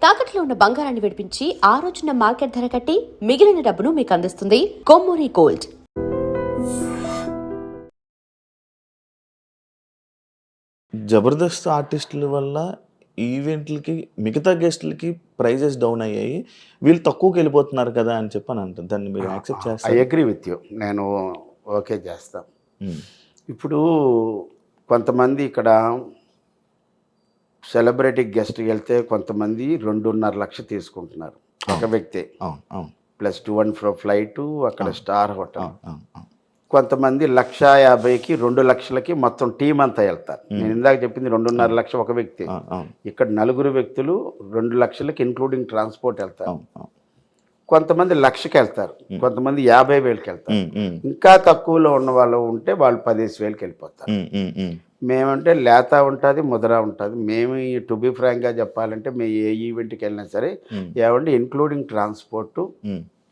తాకట్లో ఉన్న బంగారాన్ని విడిపించి ఆ రోజున మార్కెట్ ధర కట్టి మిగిలిన డబ్బును మీకు అందిస్తుంది కొమ్మూరి గోల్డ్. జబర్దస్త్ ఆర్టిస్టుల వల్ల ఈవెంట్లకి మిగతా గెస్టులకి ప్రైజెస్ డౌన్ అయ్యాయి, వీళ్ళు తక్కువకి వెళ్ళిపోతున్నారు కదా అని చెప్పని అంటారు. దాన్ని మీరు యాక్సెప్ట్ ఐ చేస్తారు? Agree with you. నేను ఓకే చేస్తాను. ఇప్పుడు కొంతమంది ఇక్కడ సెలబ్రిటీ గెస్ట్ వెళ్తే కొంతమంది 2.5 లక్షలు తీసుకుంటున్నారు ఒక వ్యక్తి, plus to and fro flight, అక్కడ స్టార్ హోటల్. కొంతమంది 1,50,000కి 2 లక్షలకి మొత్తం టీం అంతా వెళ్తారు. నేను ఇందాక చెప్పింది 2.5 లక్షలు ఒక వ్యక్తి, ఇక్కడ 4 వ్యక్తులు 2 లక్షలకి ఇంక్లూడింగ్ ట్రాన్స్పోర్ట్ వెళ్తారు. కొంతమంది 1,00,000కి వెళ్తారు, కొంతమంది 50,000కి వెళ్తారు. ఇంకా తక్కువలో ఉన్న వాళ్ళు ఉంటే వాళ్ళు 15,000కి వెళ్ళిపోతారు. మేమంటే లేత ఉంటుంది, ముద్ర ఉంటుంది. మేము టు బి ఫ్రాంక్గా చెప్పాలంటే మేము ఏ ఈవెంట్కి వెళ్ళినా సరే ఏమంటే ఇంక్లూడింగ్ ట్రాన్స్పోర్టు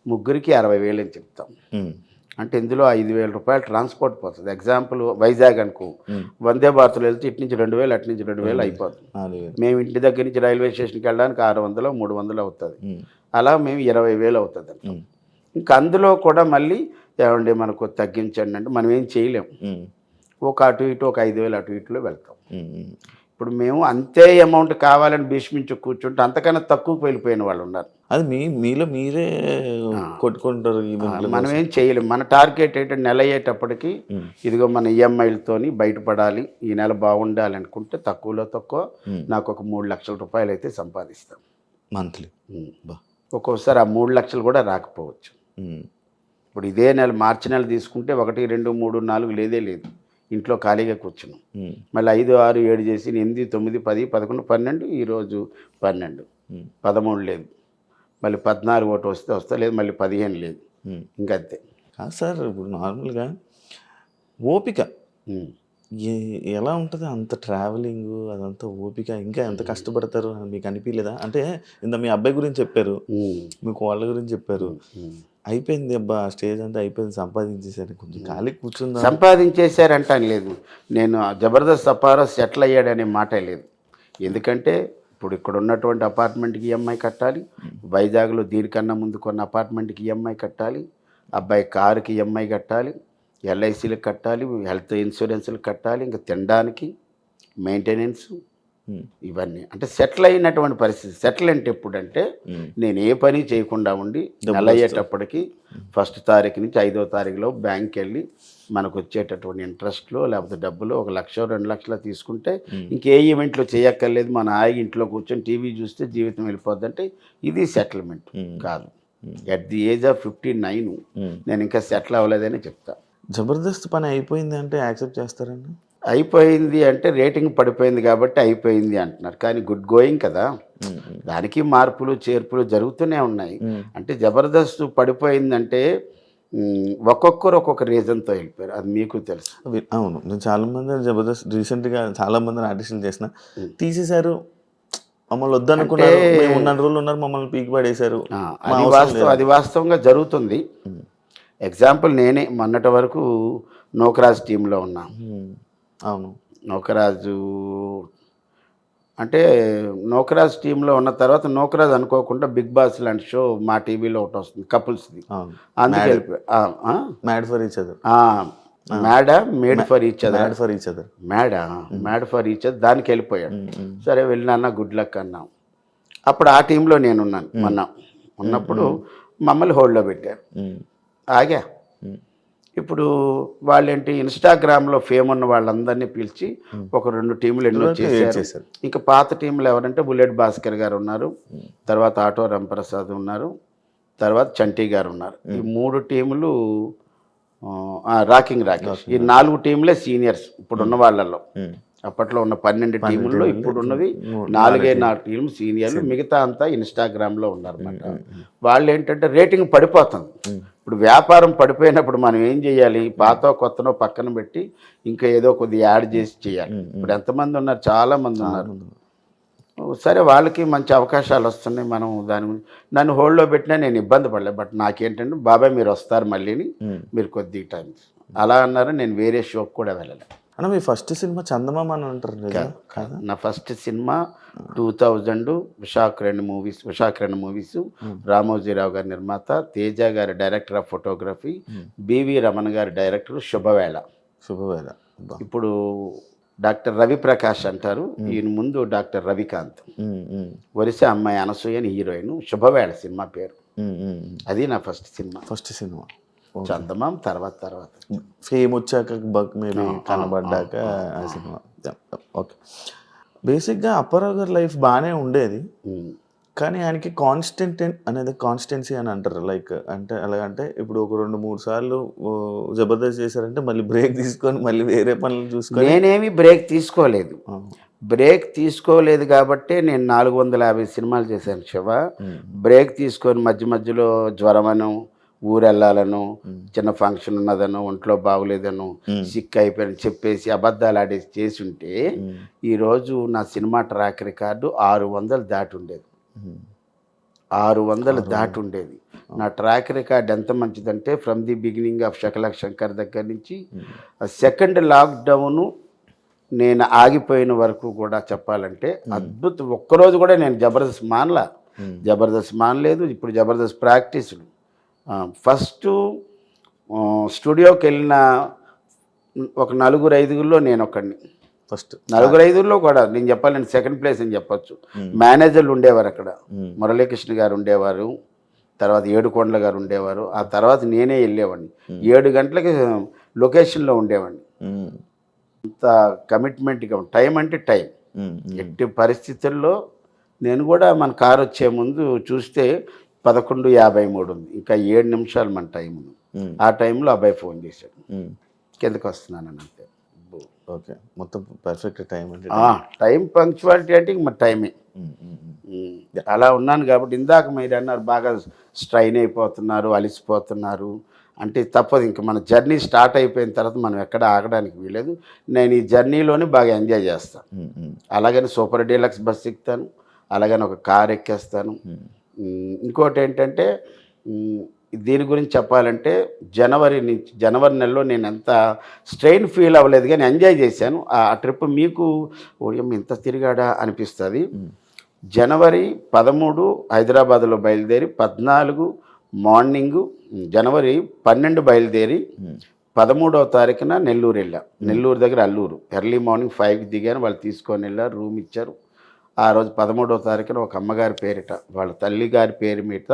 ముగ్గురికి 60,000 అని చెప్తాం. అంటే ఇందులో 5,000 రూపాయలు ట్రాన్స్పోర్ట్ పోతుంది. ఎగ్జాంపుల్ వైజాగ్ అనుకో, వందే భారత్లో వెళ్తే ఇటు నుంచి 2,000, అటు నుంచి 2,000 అయిపోతుంది. మేము ఇంటి దగ్గర నుంచి రైల్వే స్టేషన్కి వెళ్ళడానికి 600, 300 అవుతుంది. అలా మేము 20,000 అవుతుంది అంటాం. ఇంకా అందులో కూడా మళ్ళీ ఏమండి మనకు తగ్గించండి అంటే మనం ఏం చేయలేము. ఒక అటు ఇటు ఒక 5,000 అటు ఇటులో వెళ్తాం. ఇప్పుడు మేము అంతే అమౌంట్ కావాలని భీష్మించి కూర్చుంటే అంతకన్నా తక్కువకి వెళ్ళిపోయిన వాళ్ళు ఉన్నారు. అది మీలో మీరే కొట్టుకుంటారు. మనం ఏం చేయలేము. మన టార్గెట్ ఏంటంటే నెల అయ్యేటప్పటికి ఇదిగో మన ఈఎంఐలతోని బయటపడాలి, ఈ నెల బాగుండాలి అనుకుంటే తక్కువలో తక్కువ నాకు ఒక 3 లక్షల రూపాయలు అయితే సంపాదిస్తాం మంత్లీ. ఒక్కోసారి ఆ 3 లక్షలు కూడా రాకపోవచ్చు. ఇప్పుడు ఇదే నెల మార్చి నెల తీసుకుంటే 1, 2, 3, 4 లేదే లేదు. ఇంట్లో ఖాళీగా కూర్చున్నాం. మళ్ళీ 5, 6, 7 చేసి 8, 9, 10, 11, 12, ఈరోజు 12, 13 లేదు. మళ్ళీ 14 ఒకటి వస్తే లేదు, మళ్ళీ 15 లేదు. ఇంకంతే కాదు సార్. ఇప్పుడు నార్మల్గా ఓపిక ఎలా ఉంటుంది? అంత ట్రావెలింగ్ అదంతా ఓపిక, ఇంకా ఎంత కష్టపడతారు మీకు అనిపించలేదా? అంటే ఇంత మీ అబ్బాయి గురించి చెప్పారు, మీకు వాళ్ళ గురించి చెప్పారు, అయిపోయింది అబ్బా స్టేజ్ అంతా అయిపోయింది, సంపాదించేసారు, కొంచెం ఖాళీ కూర్చుందా? సంపాదించేశారంటాను లేదు. నేను జబర్దస్త్ అపారో సెటిల్ అయ్యాడనే మాట లేదు. ఎందుకంటే ఇప్పుడు ఇక్కడ ఉన్నటువంటి అపార్ట్మెంట్కి ఈఎంఐ కట్టాలి, వైజాగ్లో దీనికన్నా ముందు కొన్న అపార్ట్మెంట్కి ఈఎంఐ కట్టాలి, అబ్బాయి కారుకి ఈఎంఐ కట్టాలి, ఎల్ఐసీలకు కట్టాలి, హెల్త్ ఇన్సూరెన్స్లకు కట్టాలి, ఇంకా తినడానికి మెయింటెనెన్స్, ఇవన్నీ. అంటే సెటిల్ అయినటువంటి పరిస్థితి. సెటిల్ అంటే ఎప్పుడంటే నేను ఏ పని చేయకుండా ఉండి నెల అయ్యేటప్పటికి 1వ తారీఖు నుంచి 5వ తారీఖులో బ్యాంక్కి వెళ్ళి మనకు వచ్చేటటువంటి ఇంట్రెస్ట్లో లేకపోతే డబ్బులు 1 లక్ష 2 లక్షలు తీసుకుంటే ఇంకే ఈవెంట్లో చేయక్కర్లేదు, మన హాయిగా ఇంట్లో కూర్చొని టీవీ చూస్తే జీవితం వెళ్ళిపోద్ది. అంటే ఇది సెటిల్మెంట్ కాదు. ఎట్ ది ఏజ్ ఆఫ్ 59 నేను ఇంకా సెటిల్ అవ్వలేదని చెప్తా. జబర్దస్త్ పని అయిపోయింది అంటే యాక్సెప్ట్ చేస్తారండి? అయిపోయింది అంటే రేటింగ్ పడిపోయింది కాబట్టి అయిపోయింది అంటున్నారు, కానీ గుడ్ గోయింగ్ కదా, దానికి మార్పులు చేర్పులు జరుగుతూనే ఉన్నాయి. అంటే జబర్దస్త్ పడిపోయిందంటే ఒక్కొక్కరు ఒక్కొక్క రీజన్తో వెళ్ళిపోయారు, అది మీకు తెలుసు. అవును, నేను చాలామంది జబర్దస్త్ రీసెంట్గా చాలామంది ఆర్టిస్టులు చేసిన తీసేశారు, మమ్మల్ని వద్దనుకున్నారు, మేము ఉన్న రోజులు ఉన్నారు, మమ్మల్ని పీకి పడేశారు. అది వాస్తవంగా జరుగుతుంది. ఎగ్జాంపుల్ నేనే మొన్నటి వరకు నోకరాజ్ టీంలో ఉన్నా. అవును, నోకరాజు అంటే నోకరాజ్ టీంలో ఉన్న తర్వాత నోకరాజ్ అనుకోకుండా బిగ్ బాస్ లాంటి షో మా టీవీలో ఒకటి వస్తుంది కపుల్స్ది, అందుకే వెళ్ళిపోయా. Mad for each other, made for each other, mad for each other దానికి వెళ్ళిపోయాడు. సరే వెళ్ళినా గుడ్ లక్ అన్నాం. అప్పుడు ఆ టీంలో నేనున్నాను. ఉన్నప్పుడు మమ్మల్ని హోల్డ్లో పెట్టారు, ఆగా. ఇప్పుడు వాళ్ళేంటి ఇన్స్టాగ్రామ్లో ఫేమ్ ఉన్న వాళ్ళందరినీ పిలిచి ఒక 2 టీములు ఎన్నో చేశారు. ఇంకా పాత టీంలు ఎవరంటే బుల్లెట్ భాస్కర్ గారు ఉన్నారు, తర్వాత ఆటో రంప్రసాద్ ఉన్నారు, తర్వాత చంటి గారు ఉన్నారు. ఈ 3 టీములు రాకింగ్ రాకేష్, ఈ 4 టీంలే సీనియర్స్ ఇప్పుడున్న వాళ్ళల్లో. అప్పట్లో ఉన్న 12 టీముల్లో ఇప్పుడున్నవి 4 టీంలు సీనియర్లు, మిగతా అంతా ఇన్స్టాగ్రామ్లో ఉన్నారన్నమాట. వాళ్ళు ఏంటంటే రేటింగ్ పడిపోతుంది. ఇప్పుడు వ్యాపారం పడిపోయినప్పుడు మనం ఏం చేయాలి? పాత కొత్తనో పక్కన పెట్టి ఇంకా ఏదో కొద్దిగా యాడ్ చేసి చేయాలి. ఇప్పుడు ఎంతమంది ఉన్నారు? చాలామంది ఉన్నారు. సరే, వాళ్ళకి మంచి అవకాశాలు వస్తున్నాయి. మనం దాని గురించి నన్ను హోల్డ్లో పెట్టినా నేను ఇబ్బంది పడలేదు. బట్ నాకేంటంటే బాబాయ్ మీరు వస్తారు మళ్ళీని, మీరు కొద్దిగా టైం అలా అన్నారు. నేను వేరే షోకి కూడా వెళ్ళలేదు. అన్న మీ ఫస్ట్ సినిమా చందమామ అని అంటారు నిజం కాదా? నా first cinema 2000 Ushakiran movies, Ramojirao గారి నిర్మాత, తేజ గారి director of photography, BV Ramana గారి డైరెక్టర్, శుభవేళ. ఇప్పుడు డాక్టర్ రవి ప్రకాష్ అంటారు, ఈయన ముందు డాక్టర్ రవికాంత్, వరిస అమ్మాయి అనసూయ అని హీరోయిన్. శుభవేళ సినిమా పేరు. అది నా ఫస్ట్ సినిమా. చందమామ తర్వాత ఫేమ్ వచ్చాక మేబీ కనబడ్డాక ఆ సినిమా. ఓకే. బేసిక్గా అప్పారావు గారి లైఫ్ బాగానే ఉండేది, కానీ ఆయనకి కాన్స్టెన్సీ అని అంటారు. లైక్ అంటే ఎలాగంటే ఇప్పుడు ఒక 2-3 సార్లు జబర్దస్త్ చేశారంటే మళ్ళీ బ్రేక్ తీసుకొని మళ్ళీ వేరే పనులు చూసుకొని. నేనేమి బ్రేక్ తీసుకోలేదు కాబట్టి నేను 450 సినిమాలు చేశాను శివ. బ్రేక్ తీసుకొని మధ్యలో జ్వరమను, ఊరెళ్ళాలను, చిన్న ఫంక్షన్ ఉన్నదను, ఒంట్లో బాగులేదను, సిక్ అయిపోయాను చెప్పేసి అబద్ధాలు ఆడేసి చేసి ఉంటే ఈరోజు నా సినిమా ట్రాక్ రికార్డు 600 దాటి ఉండేది. 600 దాటి ఉండేది. నా ట్రాక్ రికార్డ్ ఎంత మంచిదంటే from the beginning of Shakalaka Shankar దగ్గర నుంచి సెకండ్ లాక్డౌను నేను ఆగిపోయిన వరకు కూడా చెప్పాలంటే అద్భుతం. ఒక్కరోజు కూడా నేను జబర్దస్త్ మానలేదు. ఇప్పుడు జబర్దస్త్ ప్రాక్టీసులు. ఫస్ట్ స్టూడియోకి వెళ్ళిన ఒక 4-5 నేను ఒకడిని. ఫస్ట్ 4-5 కూడా నేను చెప్పాలి, నేను సెకండ్ ప్లేస్ అని చెప్పొచ్చు. మేనేజర్లు ఉండేవారు అక్కడ. మురళీకృష్ణ గారు ఉండేవారు, తర్వాత ఏడుకొండల గారు ఉండేవారు. ఆ తర్వాత నేనే వెళ్ళేవాడిని. 7 గంటలకి లొకేషన్లో ఉండేవాడిని. అంత కమిట్మెంట్గా టైం అంటే టైం. ఎట్టి పరిస్థితుల్లో నేను కూడా మన కారు వచ్చే ముందు చూస్తే 11:53 ఉంది. ఇంకా 7 నిమిషాలు మన టైం ఉంది. ఆ టైంలో అబ్బాయి ఫోన్ చేశాడు, కిందకి వస్తున్నానని. అంతే. ఓకే. మొత్తం పర్ఫెక్ట్ టైం అంటే టైం పంక్చువాలిటీ అంటే మరి టైమే. అలా ఉన్నాను కాబట్టి ఇందాక మీరు అన్నారు బాగా స్ట్రైన్ అయిపోతున్నారు, అలిసిపోతున్నారు అంటే తప్పదు. ఇంకా మన జర్నీ స్టార్ట్ అయిపోయిన తర్వాత మనం ఎక్కడ ఆగడానికి వీలేదు. నేను ఈ జర్నీలోనే బాగా ఎంజాయ్ చేస్తాను. అలాగని సూపర్ డీలక్స్ బస్ ఎక్కుతాను, అలాగని ఒక కార్ ఎక్కేస్తాను. ఇంకోటి ఏంటంటే దీని గురించి చెప్పాలంటే జనవరి నెలలో నేను ఎంత స్ట్రెయిన్ ఫీల్ అవ్వలేదు, కానీ ఎంజాయ్ చేశాను. ఆ ట్రిప్ మీకు ఇంత తిరిగాడా అనిపిస్తుంది. జనవరి 13 హైదరాబాద్లో బయలుదేరి 14 మార్నింగు, జనవరి 12 బయలుదేరి 13వ తారీఖున నెల్లూరు వెళ్ళా. నెల్లూరు దగ్గర అల్లూరు ఎర్లీ మార్నింగ్ 5కి దిగాను. వాళ్ళు తీసుకొని వెళ్ళారు, రూమ్ ఇచ్చారు. ఆ రోజు 13వ తారీఖున ఒక అమ్మగారి పేరిట, వాళ్ళ తల్లి గారి పేరు మీద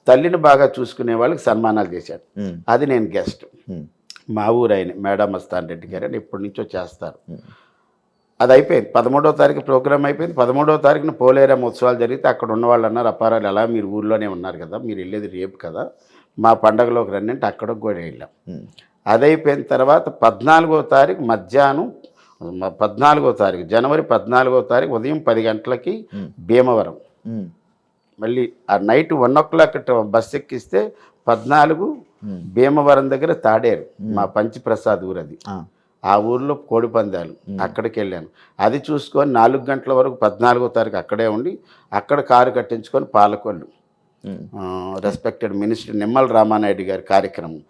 తల్లిని బాగా చూసుకునే వాళ్ళకి సన్మానాలు చేశాడు. అది నేను గెస్ట్. మా ఊరు ఆయన మేడం మస్తాన్ రెడ్డి గారు అని ఎప్పటి నుంచో చేస్తారు. అది అయిపోయింది. 13వ తారీఖు ప్రోగ్రామ్ అయిపోయింది. 13వ తారీఖున పోలేరమ్మ ఉత్సవాలు జరిగితే అక్కడ ఉన్న వాళ్ళు అన్నారు, అప్పారాలు ఎలా మీరు ఊర్లోనే ఉన్నారు కదా, మీరు వెళ్ళేది రేపు కదా, మా పండగలోకి రండి అంటే అక్కడికి కూడా వెళ్ళాం. అది అయిపోయిన తర్వాత 14వ తారీఖు మధ్యాహ్నం, 14వ తారీఖు జనవరి 14వ తారీఖు ఉదయం 10 గంటలకి భీమవరం. మళ్ళీ ఆ నైట్ 1 o'clock బస్ ఎక్కిస్తే 14 భీమవరం దగ్గర తాడేరు, మా పంచప్రసాద్ ఊరు అది. ఆ ఊర్లో కోడి పందాలు, అక్కడికి వెళ్ళాను. అది చూసుకొని 4 గంటల వరకు 14వ తారీఖు అక్కడే ఉండి అక్కడ కారు కట్టించుకొని పాలకొల్లు రెస్పెక్టెడ్ మినిస్టర్ నిమ్మల రామానాయుడు గారి కార్యక్రమం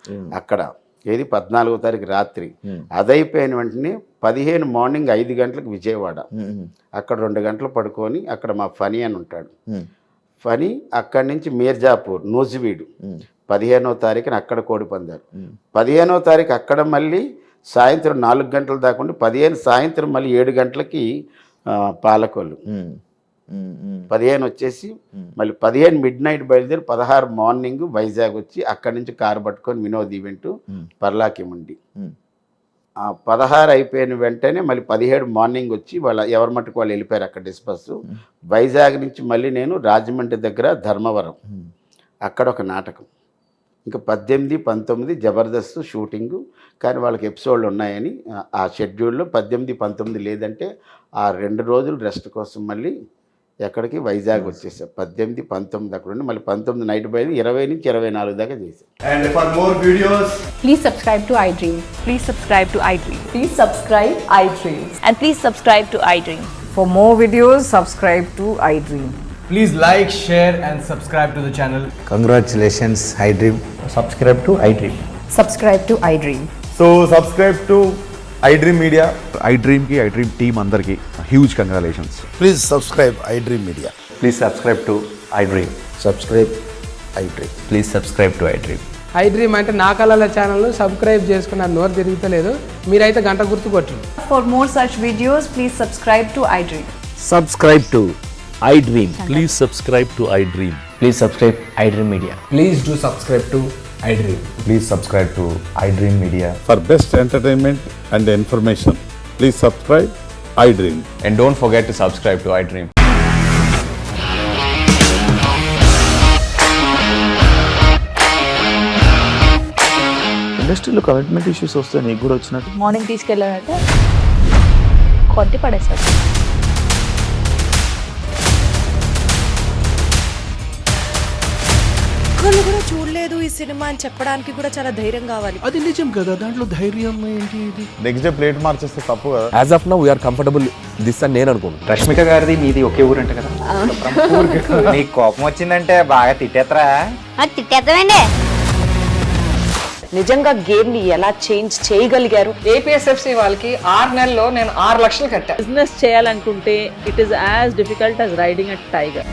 అక్కడ. ఏది 14వ తారీఖు రాత్రి. అదైపోయిన వెంటనే 15 మార్నింగ్ 5 గంటలకు విజయవాడ. అక్కడ 2 గంటలు పడుకొని అక్కడ మా ఫనీ అని ఉంటాడు. ఫనీ అక్కడి నుంచి మీర్జాపూర్ నూజివీడు 15వ తారీఖున అక్కడ కోడి పందాలు. 15వ తారీఖు అక్కడ మళ్ళీ సాయంత్రం 4 గంటల దాకా ఉండి 15 సాయంత్రం మళ్ళీ 7 గంటలకి పాలకొల్లు. 15 వచ్చేసి మళ్ళీ 15 midnight బయలుదేరి 16 మార్నింగ్ వైజాగ్ వచ్చి అక్కడి నుంచి కారు పట్టుకొని వినోద్ ఈవెంట్ పర్లాకిముండి. 16 అయిపోయిన వెంటనే మళ్ళీ 17 మార్నింగ్ వచ్చి వాళ్ళ ఎవరి మట్టుకు వాళ్ళు వెళ్ళిపోయారు అక్కడ డిస్పస్. వైజాగ్ నుంచి మళ్ళీ నేను రాజమండ్రి దగ్గర ధర్మవరం అక్కడ ఒక నాటకం. ఇంకా 18, 19 జబర్దస్త్ షూటింగు, కానీ వాళ్ళకి ఎపిసోడ్లు ఉన్నాయని ఆ షెడ్యూల్లో 18, 19 లేదంటే ఆ 2 రోజులు రెస్ట్ కోసం మళ్ళీ ఎక్కడికి వైజాగ్ వచ్చేసాం. 18, 19 అక్కడ ఉండి మళ్ళీ 19 నైట్ బయలు 20 నుంచి 24 దాకా చేసాం. And for more videos, please subscribe to iDream. Please subscribe to iDream. Please subscribe iDream. And please subscribe to iDream. For more videos, subscribe to iDream. please like, share and subscribe to the channel. Congratulations, iDream. Subscribe to iDream. Subscribe to iDream. So subscribe to iDream Media. IDream team అందరికీ huge congratulations. Please subscribe iDream Media. Please subscribe to iDream. Subscribe iDream. Please subscribe to iDream. iDream అంటే నా కళల channel subscribe చేసుకున్న నోరు తిరుగుతలేదు, మీరైతే గంట గుర్తు కొట్టండి. For more such videos, please subscribe to iDream. Subscribe to iDream. Please subscribe to I dream. Please subscribe iDream Media. Please do subscribe to iDream. Please subscribe to iDream Media. For best entertainment and information, please subscribe iDream. And don't forget to subscribe to iDream. ఇండస్ట్రీలో commitment issues వస్తే నీకు కూడా వచ్చినట్టు? Morning తీసుకెళ్ళాలంటే కొట్టి పడేస్తారు. ఒక్కళ్ళు కూడా చూడలేదు ఈ సినిమా అని చెప్పడానికి కూడా చాలా ధైర్యం కావాలి. అది నిజం కదా, దాంట్లో ధైర్యం ఏంటి? ఇది నెక్స్ట్ డే ప్లేట్ మార్చేస్తే తప్పు కదా. As of now, we are comfortable this అని నేను అనుకుంటున్నాను. రష్మిక గారిది మీది ఒకే ఊరంట కదా? నీకు కోపం వచ్చిందంటే బాగా తిట్టేత్తరా? తిట్టేద్దామండి. నిజంగా గేమ్ ని ఎలా చేంజ్ చేయగలిగారు? ఏపీఎస్ఎఫ్సి వాళ్ళకి 6 నెలల్లో నేను 6 లక్షలు కట్టా. బిజినెస్ చేయాలనుకుంటే it is as difficult as riding a tiger.